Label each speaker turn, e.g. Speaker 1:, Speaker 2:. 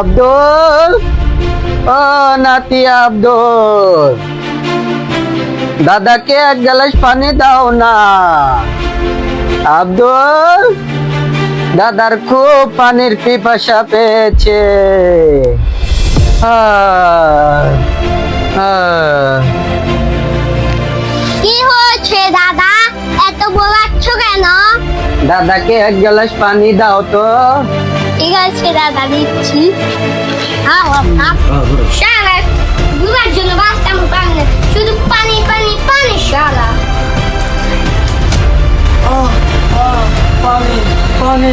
Speaker 1: আব্দুল, ও নাতি আব্দুল, দাদাকে এক গ্লাস পানি দাও না। আব্দুল, দাদার খুব পানির পিপাসা পেয়েছে। আহ, আহ।
Speaker 2: কি হয়েছে দাদা, এত বোলাচ্ছ কেন?
Speaker 1: দাদাকে এক গ্লাস পানি দাও তো।
Speaker 2: ঠিক আছে দাদা, দিচ্ছি। শালা দুবার জন্য বাঁচতাম পানি না। শুধু পানি পানি পানি শালা।
Speaker 1: পানি পানি